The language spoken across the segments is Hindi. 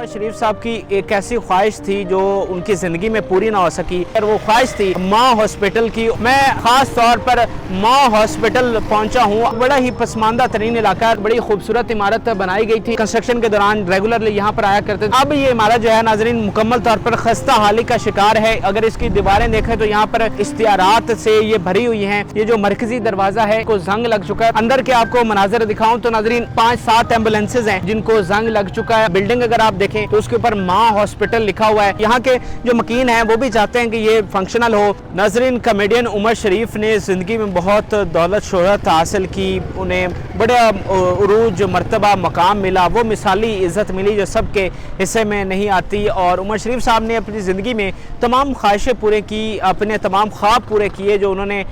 उमर शरीफ साहब की एक ऐसी ख्वाहिश थी जो उनकी ज़िंदगी में पूरी ना हो सकी, और वो ख्वाहिश थी माँ हॉस्पिटल की। मैं ख़ास तौर पर माँ हॉस्पिटल पहुंचा हूँ। बड़ा ही पसमानदा तरीन इलाका है, बड़ी खूबसूरत इमारत बनाई गई थी। कंस्ट्रक्शन के दौरान रेगुलरली यहाँ पर आया करते थे। अब ये इमारत जो है नाजरीन मुकम्मल तौर पर खस्ता हाली का शिकार है। अगर इसकी दीवारें देखें तो यहाँ पर इश्तिहारात से ये भरी हुई है। ये जो मरकजी दरवाजा है को जंग लग चुका है। अंदर के आपको मनाजर दिखाऊं तो नाजरीन 5-7 एम्बुलेंसेज हैं जिनको जंग लग चुका है। बिल्डिंग अगर आप देखें तो उसके ऊपर माँ हॉस्पिटल लिखा हुआ है। यहाँ के जो मकीन हैं वो भी चाहते हैं कि ये फंक्शनल हो। नाजरीन, कॉमेडियन उमर शरीफ ने ज़िंदगी में बहुत दौलत शोहरत हासिल की, उन्हें बड़ा उरूज मर्तबा मकाम मिला, वो मिसाली इज़्ज़त मिली जो सबके हिस्से में नहीं आती। और उमर शरीफ साहब ने अपनी ज़िंदगी में तमाम ख्वाहिशें पूरे की, अपने तमाम ख्वाब पूरे किए जो उन्होंने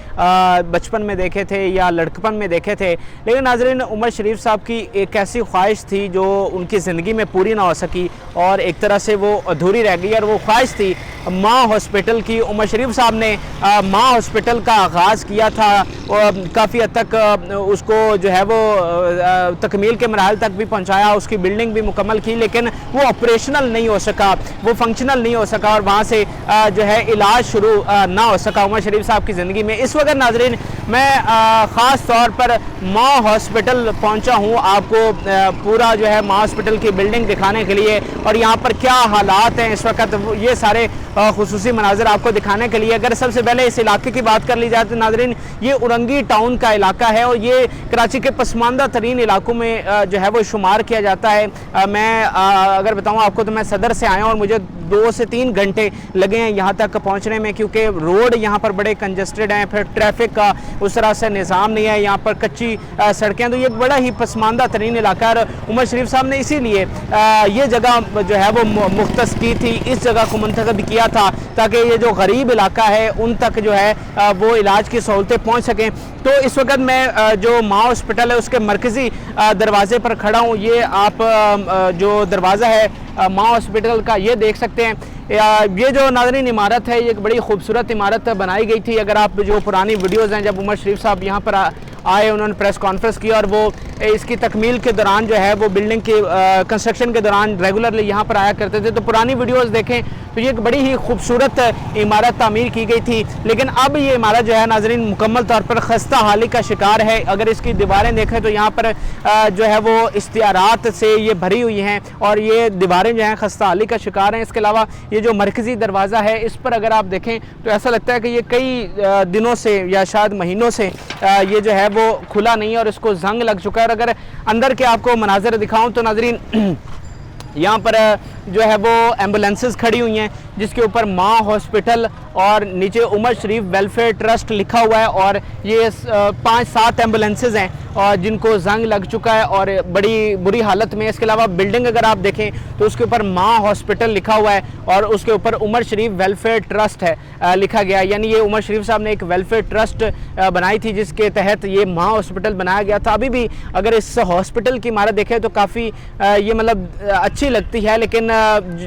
बचपन में देखे थे या लड़कपन में देखे थे। लेकिन नाजरीन, उमर शरीफ साहब की एक ऐसी ख्वाहिश थी जो उनकी ज़िंदगी में पूरी ना हो सकी और एक तरह से वो अधूरी रह गई, और वो ख्वाहिश थी माँ हॉस्पिटल की। उमर शरीफ साहब ने माँ हॉस्पिटल का आगाज़ किया था, काफ़ी हद तक उसको जो है वो तकमील के मराहल तक भी पहुँचाया, उसकी बिल्डिंग भी मुकम्मल की, लेकिन वो ऑपरेशनल नहीं हो सका, वो फंक्शनल नहीं हो सका और वहाँ से जो है इलाज शुरू ना हो सका उमर शरीफ साहब की ज़िंदगी में। इस वक्त नाजरीन मैं ख़ास तौर पर माँ हॉस्पिटल पहुँचा हूँ, आपको पूरा जो है माँ हॉस्पिटल की बिल्डिंग दिखाने के लिए और यहाँ पर क्या हालात हैं इस वक्त, ये सारे खुसूसी मनाज़र आपको दिखाने के लिए। अगर सबसे पहले इस इलाके की बात कर ली जाए तो नाजरीन ये उरंगी टाउन का इलाका है और ये कराची के पसमानदा तरीन इलाकों में जो है वो शुमार किया जाता है। मैं अगर बताऊँ आपको तो मैं सदर से आया और मुझे 2 से 3 घंटे लगे हैं यहाँ तक पहुँचने में, क्योंकि रोड यहाँ पर बड़े कंजस्टेड हैं, फिर ट्रैफिक का उस तरह से निज़ाम नहीं है, यहाँ पर कच्ची सड़कें, तो ये बड़ा ही पसमानदा तरीन इलाका है। उमर शरीफ साहब ने इसीलिए ये जगह जो है वो मुख्तस की थी, इस जगह को मुंतखब किया था ताकि ये जो गरीब इलाका है उन तक जो है वो इलाज की सहूलतें पहुँच सकें। तो इस वक्त मैं जो माँ हॉस्पिटल है उसके मरकज़ी दरवाजे पर खड़ा हूँ। ये आप जो दरवाज़ा है माँ हॉस्पिटल का ये देख सकते हैं। ये जो नाज़रीन इमारत है ये एक बड़ी खूबसूरत इमारत बनाई गई थी। अगर आप जो पुरानी वीडियोज़ हैं जब उमर शरीफ साहब यहाँ पर आए, उन्होंने प्रेस कॉन्फ्रेंस की और वो इसकी तकमील के दौरान जो है वो बिल्डिंग की कंस्ट्रक्शन के दौरान रेगुलरली यहाँ पर आया करते थे। तो पुरानी वीडियोज़ देखें तो ये एक बड़ी ही खूबसूरत इमारत तामीर की गई थी, लेकिन अब ये इमारत जो है नाजरीन मुकम्मल तौर पर खस्ता हाली का शिकार है। अगर इसकी दीवारें देखें तो यहाँ पर जो है वो इश्तिहारात से ये भरी हुई हैं और ये दीवारें जो हैं खस्ता हाली का शिकार हैं। इसके अलावा ये जो मरकज़ी दरवाज़ा है इस पर अगर आप देखें तो ऐसा लगता है कि ये कई दिनों से या शायद महीनों से ये जो है वो खुला नहीं है और इसको जंग लग चुका है। और अगर अंदर के आपको मनाज़र दिखाऊं तो नाजरीन यहाँ पर जो है वो एम्बुलेंसेस खड़ी हुई हैं जिसके ऊपर माँ हॉस्पिटल और नीचे उमर शरीफ वेलफेयर ट्रस्ट लिखा हुआ है, और ये 5-7 एम्बुलेंसेस हैं और जिनको जंग लग चुका है और बड़ी बुरी हालत में। इसके अलावा बिल्डिंग अगर आप देखें तो उसके ऊपर माँ हॉस्पिटल लिखा हुआ है और उसके ऊपर उमर शरीफ वेलफेयर ट्रस्ट है लिखा गया, यानी ये उमर शरीफ साहब ने एक वेलफेयर ट्रस्ट बनाई थी जिसके तहत ये माँ हॉस्पिटल बनाया गया था। अभी भी अगर इस हॉस्पिटल की इमारत देखें तो काफ़ी ये मतलब अच्छी लगती है, लेकिन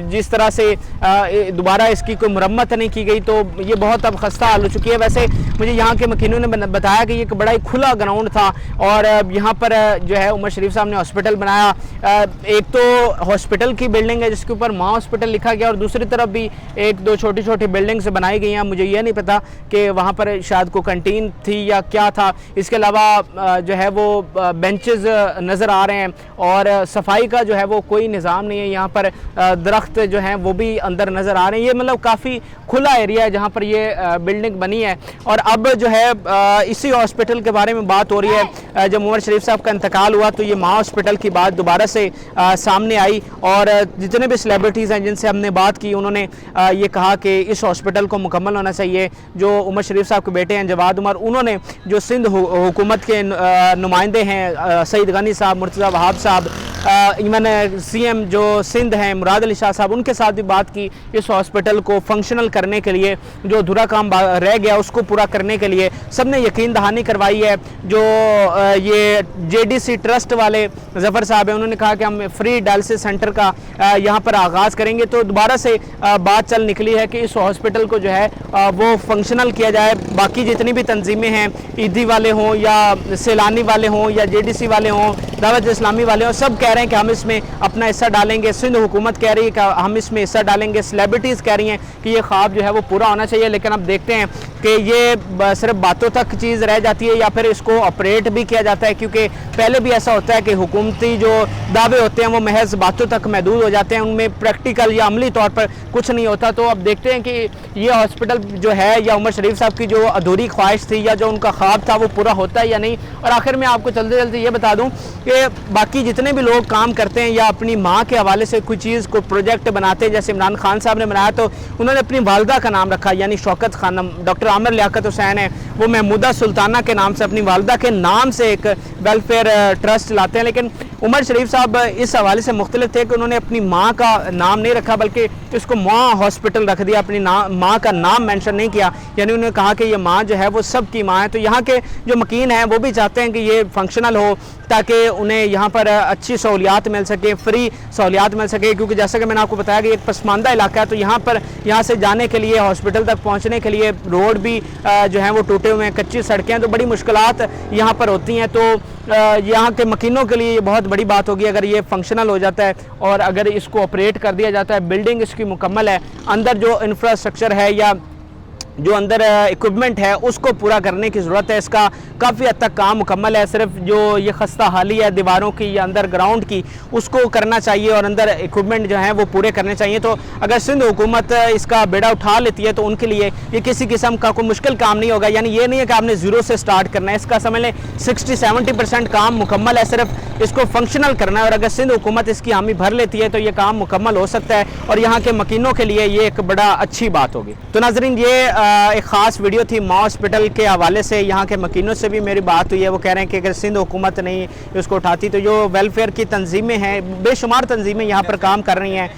जिस तरह से दोबारा इसकी कोई मुरम्मत नहीं की गई तो ये बहुत अब खस्ता हाल हो चुकी है। वैसे मुझे यहाँ के मकीनों ने बताया कि ये एक बड़ा ही खुला ग्राउंड था और यहाँ पर जो है उमर शरीफ साहब ने हॉस्पिटल बनाया। एक तो हॉस्पिटल की बिल्डिंग है जिसके ऊपर माँ हॉस्पिटल लिखा गया और दूसरी तरफ भी 1-2 छोटी छोटी बिल्डिंग्स बनाई गई हैं। मुझे ये नहीं पता कि वहाँ पर शायद को कंटीन थी या क्या था। इसके अलावा जो है वो बेंचेस नज़र आ रहे हैं और सफाई का जो है वो कोई निज़ाम नहीं है। यहाँ पर दरख्त जो हैं वो भी अंदर नज़र आ रहे हैं। ये मतलब काफ़ी खुला एरिया है जहाँ पर ये बिल्डिंग बनी है। और अब जो है इसी हॉस्पिटल के बारे में बात हो रही है। जब उमर शरीफ साहब का इंतकाल हुआ तो ये माँ हॉस्पिटल की बात दोबारा से सामने आई और जितने भी सेलिब्रिटीज़ हैं जिनसे हमने बात की उन्होंने ये कहा कि इस हॉस्पिटल को मुकम्मल होना चाहिए। जो उमर शरीफ साहब के बेटे हैं जवाद उमर, उन्होंने जो सिंध हुकूमत के नुमाइंदे हैं सईद गनी साहब, मुर्तज़ा वहाब साहब, इवन CM जो सिंध हैं मुराद अली शाह साहब, उनके साथ भी बात की इस हॉस्पिटल को फंक्शनल करने के लिए, जो अधूरा काम रह गया उसको पूरा करने के लिए सबने यकीन दहानी करवाई है। जो ये JDC ट्रस्ट वाले ज़फ़र साहब हैं उन्होंने कहा कि हम फ्री डायलिसिस सेंटर का यहाँ पर आगाज़ करेंगे। तो दोबारा से बात चल निकली है कि इस हॉस्पिटल को जो है वो फंक्शनल किया जाए। बाकी जितनी भी तंजीमें हैं, ईदी वाले हों या सैलानी वाले हों या JDC वाले हों, दावत इस्लामी वाले और सब कह रहे हैं कि हम इसमें अपना हिस्सा डालेंगे, सिंध हुकूमत कह रही है कि हम इसमें हिस्सा डालेंगे, सेलिब्रिटीज़ कह रही हैं कि ये ख्वाब जो है वो पूरा होना चाहिए। लेकिन अब देखते हैं कि ये सिर्फ बातों तक चीज़ रह जाती है या फिर इसको ऑपरेट भी किया जाता है, क्योंकि पहले भी ऐसा होता है कि हुकूमती जो दावे होते हैं वो महज बातों तक महदूद हो जाते हैं, उनमें प्रैक्टिकल या अमली तौर पर कुछ नहीं होता। तो अब देखते हैं कि ये हॉस्पिटल जो है या उमर शरीफ साहब की जो अधूरी ख्वाहिश थी या जो उनका ख्वाब था वो पूरा होता है या नहीं। और आखिर में आपको चलते चलते ये बता दूं कि बाकी जितने भी लोग काम करते हैं या अपनी माँ के हवाले से कोई चीज़ को प्रोजेक्ट बनाते हैं, जैसे इमरान खान साहब ने बनाया तो उन्होंने अपनी वालदा का नाम रखा, यानी शौकत खानम। डॉक्टर आमिर लियाकत हुसैन है वो महमूदा सुल्ताना के नाम से अपनी वालदा के नाम से एक वेलफेयर ट्रस्ट चलाते हैं। लेकिन उमर शरीफ साहब इस हवाले से मुख्तलिफ थे कि उन्होंने अपनी माँ का नाम नहीं रखा बल्कि इसको माँ हॉस्पिटल रख दिया, अपनी माँ का नाम मेंशन नहीं किया। यानी उन्होंने कहा कि ये माँ जो है वो सबकी माँ है। तो यहाँ के जो मकीन हैं वो भी चाहते हैं कि ये फंक्शनल हो ताकि उन्हें यहाँ पर अच्छी सहूलियात मिल सके, फ्री सहूलियात मिल सके, क्योंकि जैसा कि मैंने आपको बताया कि एक पसमानदा इलाका है। तो यहाँ से जाने के लिए, हॉस्पिटल तक पहुँचने के लिए रोड भी जो हैं वो टूटे हुए हैं, कच्ची सड़कें हैं, तो बड़ी मुश्किलात यहाँ पर होती हैं। तो यहाँ के मकीनों के लिए ये बहुत बड़ी बात होगी अगर ये फंक्शनल हो जाता है और अगर इसको ऑपरेट कर दिया जाता है। बिल्डिंग इसकी मुकम्मल है, अंदर जो इंफ्रास्ट्रक्चर है या जो अंदर इक्विपमेंट है उसको पूरा करने की ज़रूरत है। इसका काफ़ी हद तक काम मुकम्मल है, सिर्फ जो ये खस्ता हाली है दीवारों की या अंदर ग्राउंड की उसको करना चाहिए और अंदर इक्विपमेंट जो हैं वो पूरे करने चाहिए। तो अगर सिंध हुकूमत इसका बेड़ा उठा लेती है तो उनके लिए ये किसी किस्म का कोई मुश्किल काम नहीं होगा। यानी ये नहीं है कि आपने ज़ीरो से स्टार्ट करना है, इसका समझ लें 60-70% काम मुकम्मल है, सिर्फ इसको फंक्शनल करना है। और अगर सिंध हुकूमत इसकी हामी भर लेती है तो ये काम मुकम्मल हो सकता है और यहाँ के मकीनों के लिए ये एक बड़ा अच्छी बात होगी। तो नाज़रीन ये एक ख़ास वीडियो थी माँ हॉस्पिटल के हवाले से। यहाँ के मकीनों से भी मेरी बात हुई है, वो कह रहे हैं कि अगर सिंध हुकूमत नहीं उसको उठाती तो जो वेलफेयर की तंजीमें हैं, बेशुमार तंजीमें यहाँ पर काम कर रही हैं,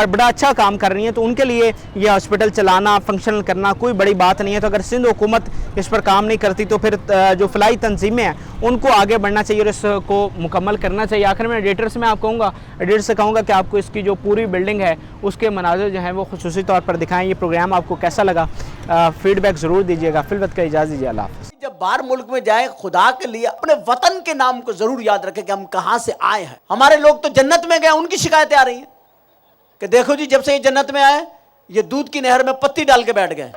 बड़ा अच्छा काम कर रही हैं, तो उनके लिए ये हॉस्पिटल चलाना, फंक्शनल करना कोई बड़ी बात नहीं है। तो अगर सिंध हुकूमत इस पर काम नहीं करती तो फिर जो फलाई तंजीमें हैं उनको आगे बढ़ना चाहिए और इसको मुकम्मल करना चाहिए। आखिर में एडिटर से मैं आप कहूँगा, एडिटर से कहूँगा कि आपको इसकी जो पूरी बिल्डिंग है उसके मनाज़िर जो हैं वो खुसूसी तौर पर दिखाएँ। ये प्रोग्राम आपको कैसा लगा फीडबैक ज़रूर दीजिएगा। फिल वक्त का इजाज़त दीजिए, अल्लाह हाफ़िज़। जब बाहर मुल्क में जाए, खुदा के लिए अपने वतन के नाम को जरूर याद रखें कि हम कहां से आए हैं। हमारे लोग तो जन्नत में गए, उनकी शिकायतें आ रही हैं कि देखो जी जब से ये जन्नत में आए ये दूध की नहर में पत्ती डाल के बैठ गए।